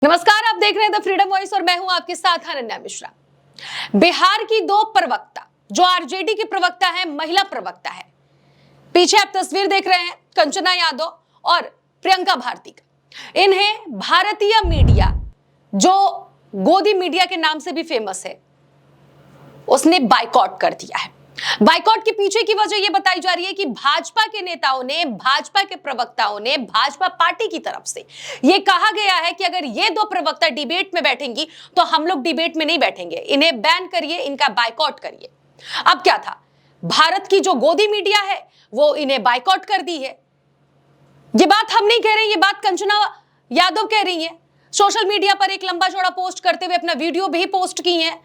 नमस्कार, आप देख रहे हैं द फ्रीडम वॉइस और मैं हूं आपके साथ अनन्या मिश्रा। बिहार की दो प्रवक्ता जो आरजेडी की प्रवक्ता है, महिला प्रवक्ता है, पीछे आप तस्वीर देख रहे हैं कंचना यादव और प्रियंका भारती का। इन्हें भारतीय मीडिया, जो गोदी मीडिया के नाम से भी फेमस है, उसने बायकॉट कर दिया है। बायकॉट के पीछे की वजह यह बताई जा रही है कि भाजपा के नेताओं ने, भाजपा के प्रवक्ताओं ने, भाजपा पार्टी की तरफ से यह कहा गया है कि अगर ये दो प्रवक्ता डिबेट में बैठेंगी तो हम लोग डिबेट में नहीं बैठेंगे, इन्हें बैन करिए, इनका बायकॉट करिए। अब क्या था, भारत की जो गोदी मीडिया है वो इन्हें बायकॉट कर दी है। ये बात हम नहीं कह रहे, ये बात कंचना यादव कह रही है। सोशल मीडिया पर एक लंबा चौड़ा पोस्ट करते हुए अपना वीडियो भी पोस्ट की है,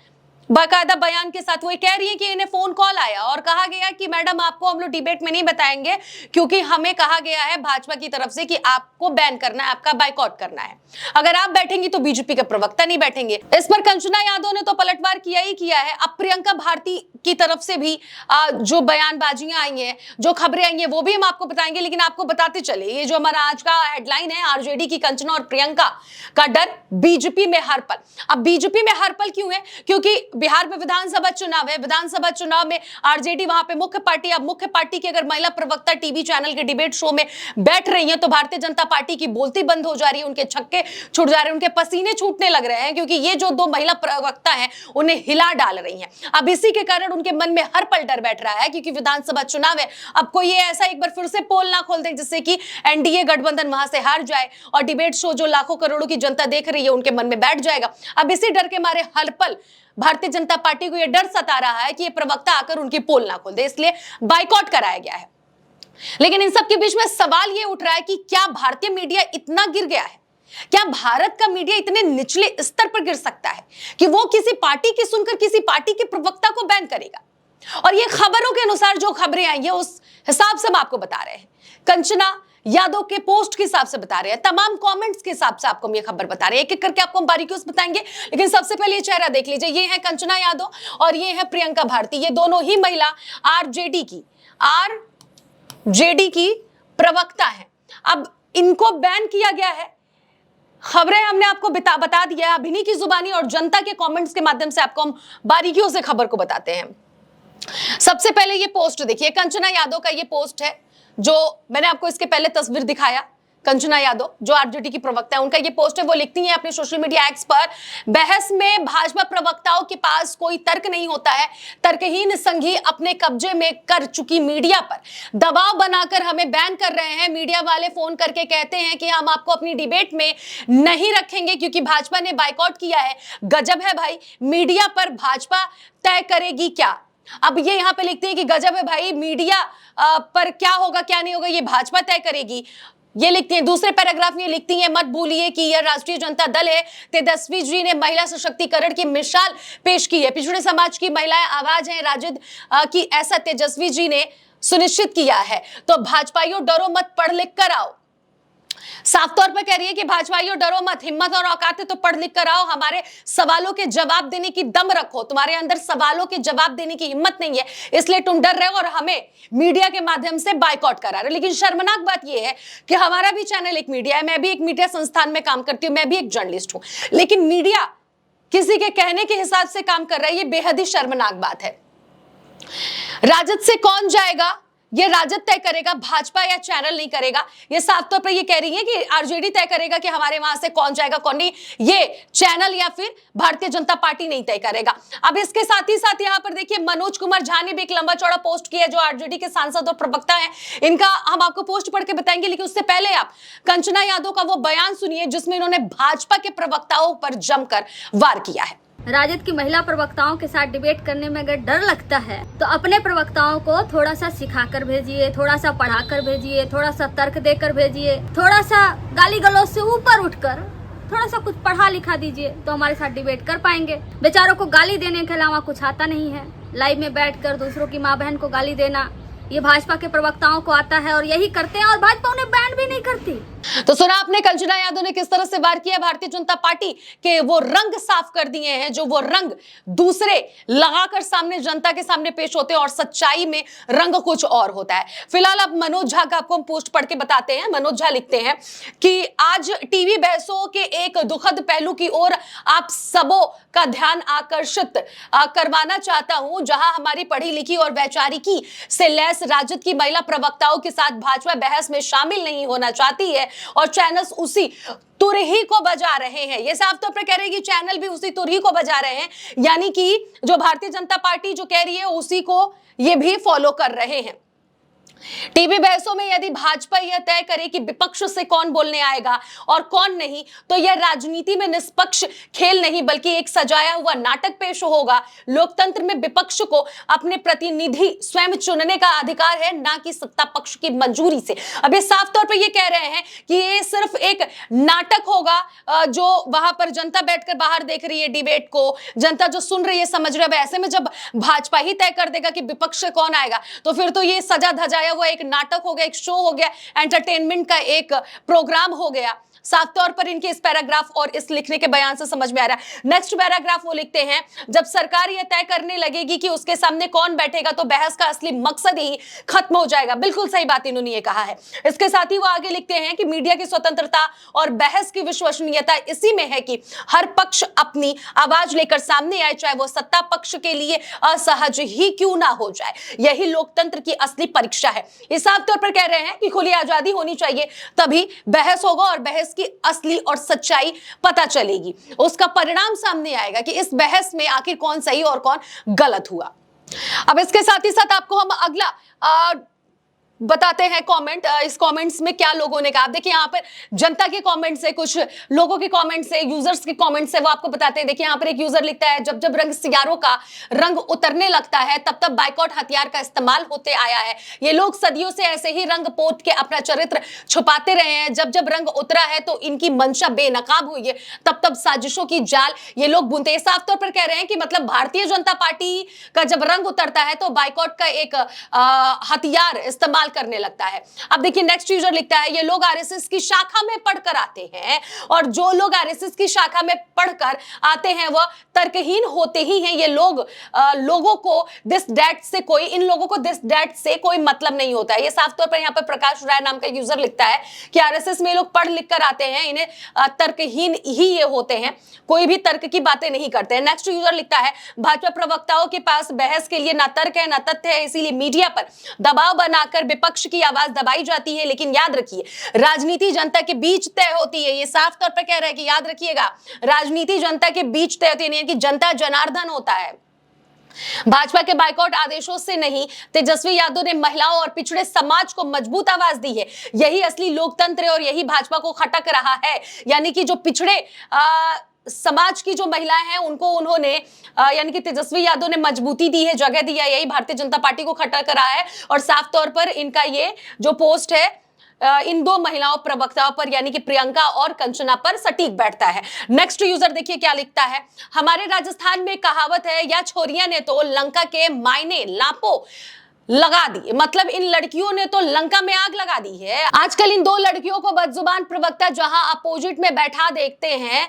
बाकायदा बयान के साथ। वो कह रही है कि इन्हें फोन कॉल आया और कहा गया कि मैडम आपको हम लोग डिबेट में नहीं बताएंगे क्योंकि हमें कहा गया है भाजपा की तरफ से कि आपको बैन करना है, आपका बायकॉट करना है। अगर आप बैठेंगी तो बीजेपी के प्रवक्ता नहीं बैठेंगे। इस पर कंचना यादव ने तो पलटवार किया ही किया है। अब प्रियंका भारती की तरफ से भी जो बयानबाजियां आई हैं, जो खबरें आई हैं, वो भी हम आपको बताएंगे। लेकिन आपको बताते चले, ये जो हमारा आज का हेडलाइन है, आरजेडी की कंचना और प्रियंका का डर बीजेपी में हर पल। अब बीजेपी में हर पल क्यों है? क्योंकि बिहार में विधानसभा चुनाव है। विधानसभा चुनाव में आरजेडी वहां पे मुख्य पार्टी। अब मुख्य पार्टी की अगर महिला प्रवक्ता टीवी चैनल के डिबेट शो में बैठ रही है तो भारतीय जनता पार्टी की बोलती बंद हो जा रही है, उनके छक्के छूट जा रहे हैं, उनके पसीने छूटने लग रहे हैं, क्योंकि ये जो दो महिला प्रवक्ता हैं उन्हें हिला डाल रही हैं। अब इसी के कारण उनके मन में हर पल डर बैठ रहा है, क्योंकि विधानसभा चुनाव है। अब कोई ये ऐसा एक बार फिर से पोल ना खोल दे जिससे कि एनडीए गठबंधन वहां से हार जाए और डिबेट शो जो लाखों करोड़ों की जनता देख रही है उनके मन में बैठ जाएगा। अब इसी डर के मारे हर पल भारतीय जनता पार्टी को यह डर सता रहा है कि ये प्रवक्ता आकर उनकी पोल ना खोल दे, इसलिए बायकॉट कराया गया है। लेकिन इन सब के बीच में सवाल ये उठ रहा है कि क्या भारतीय मीडिया इतना गिर गया है? क्या भारत का मीडिया इतने निचले स्तर पर गिर सकता है कि वो किसी पार्टी की सुनकर किसी पार्टी के प्रवक्ता को बैन करेगा? और ये खबरों के अनुसार जो खबरें आई है उस हिसाब से हम आपको बता रहे हैं, कंचना यादव के पोस्ट के हिसाब से बता रहे हैं, तमाम कमेंट्स के हिसाब से आपको हम ये खबर बता रहे हैं। एक एक करके आपको हम बारीकियों से बताएंगे। लेकिन सबसे पहले ये चेहरा देख लीजिए, ये है कंचना यादव और ये है प्रियंका भारती। ये दोनों ही महिला आरजेडी की प्रवक्ता है। अब इनको बैन किया गया है। खबरें हमने आपको बता दिया है, अब इन्हीं की जुबानी और जनता के कमेंट्स के माध्यम से आपको हम बारीकियों से खबर को बताते हैं। सबसे पहले ये पोस्ट देखिए, कंचना यादव का ये पोस्ट है, जो मैंने आपको इसके पहले तस्वीर दिखाया। कंचना यादव जो आरजेडी की प्रवक्ता है, उनका ये पोस्ट है। वो लिखती हैं अपने सोशल मीडिया एक्स पर, बहस में भाजपा प्रवक्ताओं के पास कोई तर्क नहीं होता है। तर्कहीन संघी अपने कब्जे में कर चुकी मीडिया पर दबाव बनाकर हमें बैन कर रहे हैं। मीडिया वाले फोन करके कहते हैं कि हम आपको अपनी डिबेट में नहीं रखेंगे क्योंकि भाजपा ने बायकॉट किया है। गजब है भाई, मीडिया पर भाजपा तय करेगी क्या? अब ये यहाँ पे लिखते हैं कि गजब है भाई, मीडिया पर क्या होगा क्या नहीं होगा ये भाजपा तय करेगी। ये लिखती हैं दूसरे पैराग्राफ में, लिखती हैं मत भूलिए कि यह राष्ट्रीय जनता दल है। तेजस्वी जी ने महिला सशक्तिकरण की मिसाल पेश की है। पिछड़े समाज की महिलाएं आवाज हैं राजद की, ऐसा तेजस्वी जी ने सुनिश्चित किया है। तो भाजपाइयों डरो मत, पढ़ लिख कर आओ। साफ तौर पर कह रही है कि भाजपाइयों डरो मत, हिम्मत और औकात है तो पढ़ लिख कर आओ, हमारे सवालों के जवाब देने की दम रखो। तुम्हारे अंदर सवालों के जवाब देने की हिम्मत नहीं है, इसलिए तुम डर रहे हो और हमें मीडिया के माध्यम से बायकॉट करा रहे हो। लेकिन शर्मनाक बात यह है कि हमारा भी चैनल एक मीडिया है, मैं भी एक मीडिया संस्थान में काम करती हूं, मैं भी एक जर्नलिस्ट हूं, लेकिन मीडिया किसी के कहने के हिसाब से काम कर रहा है। यह बेहद ही शर्मनाक बात है। राजद से कौन जाएगा ये राजद तय करेगा, भाजपा या चैनल नहीं करेगा। ये साफ तौर पर ये कह रही है कि आरजेडी तय करेगा कि हमारे वहां से कौन जाएगा कौन नहीं, ये चैनल या फिर भारतीय जनता पार्टी नहीं तय करेगा। अब इसके साथ ही साथ यहाँ पर देखिए, मनोज कुमार झा ने भी एक लंबा चौड़ा पोस्ट किया, जो आरजेडी के सांसद और प्रवक्ता है। इनका हम आपको पोस्ट पढ़ के बताएंगे, लेकिन उससे पहले आप कंचना यादव का वो बयान सुनिए जिसमें इन्होंने भाजपा के प्रवक्ताओं पर जमकर वार किया है। राजद की महिला प्रवक्ताओं के साथ डिबेट करने में अगर डर लगता है तो अपने प्रवक्ताओं को थोड़ा सा सिखाकर भेजिए, थोड़ा सा पढ़ाकर भेजिए, थोड़ा सा तर्क देकर भेजिए, थोड़ा सा गाली गलौज से ऊपर उठकर थोड़ा सा कुछ पढ़ा लिखा दीजिए, तो हमारे साथ डिबेट कर पाएंगे। बेचारों को गाली देने के अलावा कुछ आता नहीं है। लाइव में बैठकर दूसरों की माँ बहन को गाली देना, ये भाजपा के प्रवक्ताओं को आता है और यही करते हैं, और भाजपा उन्हें बैन भी नहीं करती। तो सुना आपने कंचना यादव ने किस तरह से वार किया भारतीय जनता पार्टी के वो रंग साफ कर दिए हैं, जो वो रंग दूसरे लगाकर सामने जनता के सामने पेश होते हैं और सच्चाई में रंग कुछ और होता है। फिलहाल अब मनोज झा का आपको हम पोस्ट पढ़ के बताते हैं। मनोज झा लिखते हैं कि आज टीवी बहसों के एक दुखद पहलू की ओर आप सबों का ध्यान आकर्षित करवाना चाहता हूं, जहां हमारी पढ़ी लिखी और वैचारिकी से लैस राजद की महिला प्रवक्ताओं के साथ भाजपा बहस में शामिल नहीं होना चाहती है और चैनल्स उसी तुरही को बजा रहे हैं। ये साफ तौर पर कह रहे हैं कि चैनल भी उसी तुरही को बजा रहे हैं, यानी कि जो भारतीय जनता पार्टी जो कह रही है उसी को ये भी फॉलो कर रहे हैं। टीवी बहसों में यदि भाजपा यह तय करे कि विपक्ष से कौन बोलने आएगा और कौन नहीं, तो यह राजनीति में निष्पक्ष खेल नहीं बल्कि एक सजाया हुआ नाटक पेश होगा। लोकतंत्र में विपक्ष को अपने प्रतिनिधि स्वयं चुनने का अधिकार है, ना कि सत्ता पक्ष की मंजूरी से। अब ये साफ तौर पर ये कह रहे हैं कि ये सिर्फ एक नाटक होगा, जो वहां पर जनता बैठकर बाहर देख रही है डिबेट को, जनता जो सुन रही है समझ रही है। ऐसे में जब भाजपा ही तय कर देगा कि विपक्ष से कौन आएगा, तो फिर तो ये सजा धजाया वो एक नाटक हो गया, एक शो हो गया, एंटरटेनमेंट का एक प्रोग्राम हो गया। साफ तौर पर इनके इस पैराग्राफ और इस लिखने के बयान से समझ में आ रहा है। नेक्स्ट पैराग्राफ वो लिखते हैं, जब सरकार यह तय करने लगेगी कि उसके सामने कौन बैठेगा तो बहस का असली मकसद ही खत्म हो जाएगा। बिल्कुल सही बात इन्होंने ये कहा है। इसके साथ ही वो आगे लिखते हैं कि मीडिया की स्वतंत्रता और बहस की विश्वसनीयता इसी में है कि हर पक्ष अपनी आवाज लेकर सामने आए, चाहे वो सत्ता पक्ष के लिए असहज ही क्यों ना हो जाए। यही लोकतंत्र की असली परीक्षा है। ये साफ तौर पर कह रहे हैं कि खुली आजादी होनी चाहिए, तभी बहस होगा और बहस की असली और सच्चाई पता चलेगी। उसका परिणाम सामने आएगा कि इस बहस में आखिर कौन सही और कौन गलत हुआ। अब इसके साथ ही साथ आपको हम अगला बताते हैं कमेंट। इस कमेंट्स में क्या लोगों ने कहा, आप देखिए यहाँ पर जनता के कमेंट से, कुछ लोगों के कमेंट से, यूजर्स के कमेंट से वो आपको बताते हैं। देखिए यहाँ पर एक यूजर लिखता है, जब जब रंग सियारों का रंग उतरने लगता है तब तब बाइकॉट हथियार का इस्तेमाल होते आया है। ये लोग सदियों से ऐसे ही रंग पोत के अपना चरित्र छुपाते रहे हैं। जब जब रंग उतरा है तो इनकी मंशा बेनकाब हुई है, तब तब साजिशों की जाल ये लोग बुनते हैं। साफ तौर पर कह रहे हैं कि मतलब भारतीय जनता पार्टी का जब रंग उतरता है तो बाइकॉट का एक हथियार इस्तेमाल करने लगता है। अब देखिए नेक्स्ट यूजर लिखता है, ये लोग आरएसएस की शाखा में पढ़कर आते हैं और जो लोग आरएसएस की शाखा में पढ़कर आते हैं वह तर्कहीन होते ही हैं। ये लोग लोगों को दिस दैट से कोई, इन लोगों को दिस दैट से कोई मतलब नहीं होता है। ये साफ तौर पर यहाँ पर प्रकाश राय नाम का यूजर लिखता है कि आरएसएस में लोग पढ़ लिख कर आते हैं, इन्हें तर्कहीन ही ये होते हैं, कोई भी तर्क की बातें नहीं करते हैं। नेक्स्ट यूजर लिखता है, भाजपा प्रवक्ताओं के पास बहस के लिए ना तर्क है ना तथ्य है, इसीलिए मीडिया पर दबाव बनाकर विपक्ष की आवाज दबाई जाती है। लेकिन याद रखिए, राजनीति जनता के बीच तय होती है। ये साफ तौर पर कह रहा है कि याद रखिएगा, राजनीति जनता के बीच तय होती है, कि जनता जनार्दन होता है। भाजपा के बाइकॉट आदेशों से नहीं, तेजस्वी यादव ने महिलाओं और पिछड़े समाज को मजबूत आवाज दी है। यही असली लोकतंत्र है और यही भाजपा को खटक रहा है। यानी कि जो पिछड़े समाज की जो महिलाएं हैं उनको उन्होंने यानी कि तेजस्वी यादव ने मजबूती दी है, जगह दी है। यही भारतीय जनता पार्टी को खटक रहा है और साफ तौर पर इनका ये जो पोस्ट है इन दो महिलाओं प्रवक्ताओं पर यानी कि प्रियंका और कंचना पर सटीक बैठता है। नेक्स्ट यूजर देखिए क्या लिखता है, हमारे राजस्थान में कहावत है, या छोरियां ने तो लंका के मायने लापो लगा दी। मतलब इन लड़कियों ने तो लंका में आग लगा दी है। आजकल इन दो लड़कियों को बदजुबान प्रवक्ता जहां अपोजिट में बैठा देखते हैं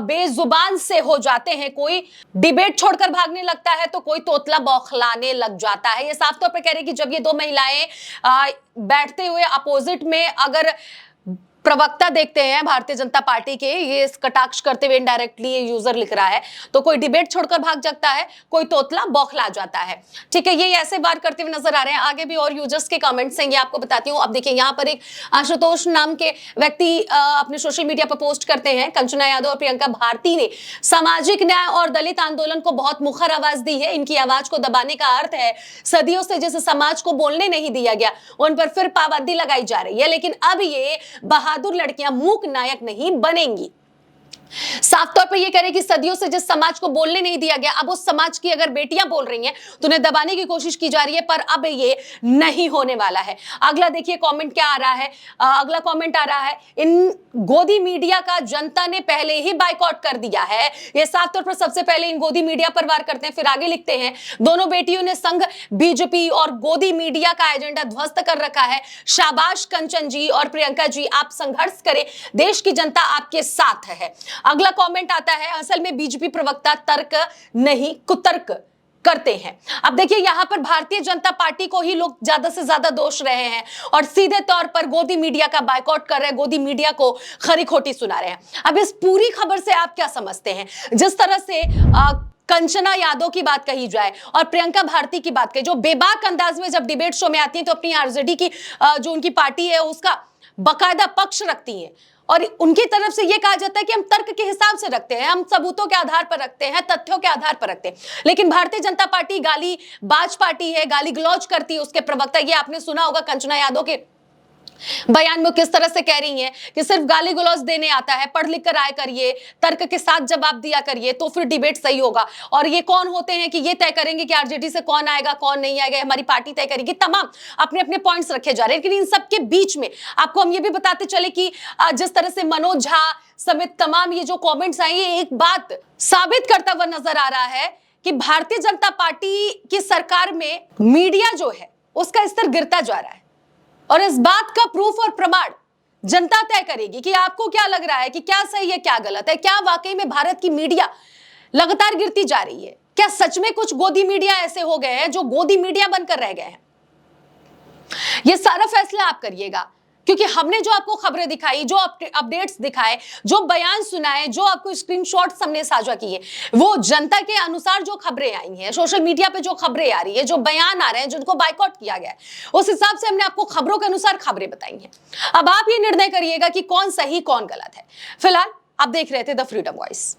बेजुबान से हो जाते हैं। कोई डिबेट छोड़कर भागने लगता है तो कोई तोतला बौखलाने लग जाता है। ये साफ तौर पर कह रहे हैं कि जब ये दो महिलाएं बैठते हुए अपोजिट में अगर प्रवक्ता देखते हैं भारतीय जनता पार्टी के, ये कटाक्ष करते हुए इनडायरेक्टली ये यूजर लिख रहा है, तो कोई डिबेट छोड़कर भाग जाता है, कोई तोतला बौखला जाता है। ठीक है, ये ऐसे वार करते हुए नजर आ रहे हैं। आगे भी और यूजर्स के कमेंट्स हैं, ये आपको बताती हूँ। अब देखिए यहाँ पर एक आशुतोष नाम के व्यक्ति अपने सोशल मीडिया पर पोस्ट करते हैं, कंचना यादव और प्रियंका भारती ने सामाजिक न्याय और दलित आंदोलन को बहुत मुखर आवाज दी है। इनकी आवाज को दबाने का अर्थ है सदियों से जिस समाज को बोलने नहीं दिया गया उन पर फिर पाबंदी लगाई जा रही है। लेकिन अब ये बहादुर लड़कियां मूक नायक नहीं बनेंगी। साफ तौर पर ये कह रहे कि सदियों से जिस समाज को बोलने नहीं दिया गया, अब उस समाज की अगर बेटियां बोल रही हैं तो उन्हें दबाने की कोशिश की जा रही है, पर अब ये नहीं होने वाला है। अगला देखिए कमेंट क्या आ रहा है। अगला कमेंट आ रहा है, इन गोदी मीडिया का जनता ने पहले ही बायकॉट कर दिया है। ये साफ तौर पर सबसे पहले इन गोदी मीडिया पर वार करते हैं, फिर आगे लिखते हैं, दोनों बेटियों ने संघ बीजेपी और गोदी मीडिया का एजेंडा ध्वस्त कर रखा है। शाबाश कंचन जी और प्रियंका जी, आप संघर्ष करें, देश की जनता आपके साथ है। अगला कमेंट आता है, असल में बीजेपी प्रवक्ता तर्क नहीं कुतर्क करते हैं। अब देखिए यहां पर भारतीय जनता पार्टी को ही लोग ज्यादा से ज्यादा दोष रहे हैं और सीधे तौर पर गोदी मीडिया का बायकॉट कर रहे हैं, गोदी मीडिया को खरी खोटी सुना रहे हैं। अब इस पूरी खबर से आप क्या समझते हैं? जिस तरह से कंचना यादव की बात कही जाए और प्रियंका भारती की बात कही, जो बेबाक अंदाज में जब डिबेट शो में आती हैं तो अपनी आरजेडी की जो उनकी पार्टी है उसका बाकायदा पक्ष रखती हैं और उनकी तरफ से यह कहा जाता है कि हम तर्क के हिसाब से रखते हैं, हम सबूतों के आधार पर रखते हैं, तथ्यों के आधार पर रखते हैं। लेकिन भारतीय जनता पार्टी गाली बाज पार्टी है, गाली गलौज करती है उसके प्रवक्ता। ये आपने सुना होगा कंचना यादव के बयान में किस तरह से कह रही हैं कि सिर्फ गाली गलौज देने आता है, पढ़ लिख कर आए करिए, तर्क के साथ जवाब दिया करिए तो फिर डिबेट सही होगा। और ये कौन होते हैं कि ये तय करेंगे कि आरजेडी से कौन आएगा कौन नहीं आएगा, हमारी पार्टी तय करेगी। तमाम अपने अपने पॉइंट्स रखे जा रहे हैं। लेकिन इन सबके बीच में आपको हम ये भी बताते चले कि जिस तरह से मनोज झा समेत तमाम ये जो कॉमेंट्स आए, ये एक बात साबित करता हुआ नजर आ रहा है कि भारतीय जनता पार्टी की सरकार में मीडिया जो है उसका स्तर गिरता जा रहा है। और इस बात का प्रूफ और प्रमाण जनता तय करेगी कि आपको क्या लग रहा है कि क्या सही है क्या गलत है। क्या वाकई में भारत की मीडिया लगातार गिरती जा रही है? क्या सच में कुछ गोदी मीडिया ऐसे हो गए हैं जो गोदी मीडिया बनकर रह गए हैं? यह सारा फैसला आप करिएगा, क्योंकि हमने जो आपको खबरें दिखाई, जो अपडेट्स दिखाए, जो बयान सुनाए, जो आपको स्क्रीनशॉट्स हमने साझा किए, वो जनता के अनुसार जो खबरें आई हैं, सोशल मीडिया पे जो खबरें आ रही है, जो बयान आ रहे हैं, जिनको बायकॉट किया गया है, उस हिसाब से हमने आपको खबरों के अनुसार खबरें बताई हैं। अब आप ये निर्णय करिएगा कि कौन सही कौन गलत है। फिलहाल आप देख रहे थे द फ्रीडम वॉइस।